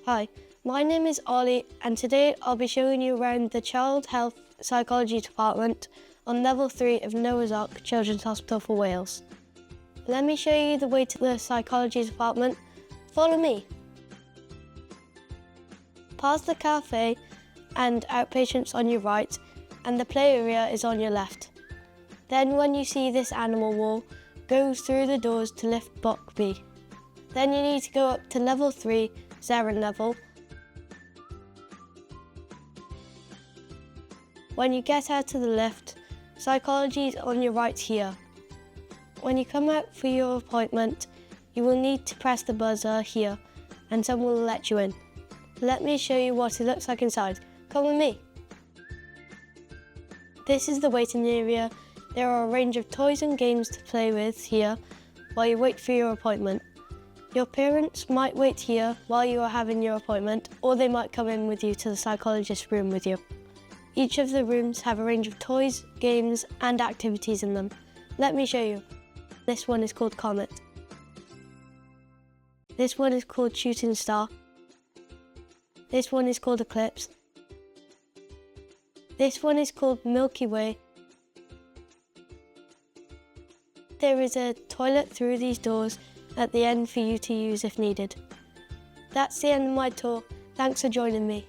Hi, my name is Ollie and today I'll be showing you around the Child Health Psychology Department on Level 3 of Noah's Ark Children's Hospital for Wales. Let me show you the way to the Psychology Department. Follow me. Past the cafe and outpatients on your right and the play area is on your left. Then when you see this animal wall, go through the doors to lift Block B. Then you need to go up to Level 3, Xeren level. When you get out of the lift, psychology is on your right here. When you come out for your appointment, you will need to press the buzzer here and someone will let you in. Let me show you what it looks like inside. Come with me. This is the waiting area. There are a range of toys and games to play with here while you wait for your appointment. Your parents might wait here while you are having your appointment, or they might come in with you to the psychologist's room with you. Each of the rooms have a range of toys, games and activities in them. Let me show you. This one is called Comet. This one is called Shooting Star. This one is called Eclipse. This one is called Milky Way. There is a toilet through these doors at the end for you to use if needed. That's the end of my tour. Thanks for joining me.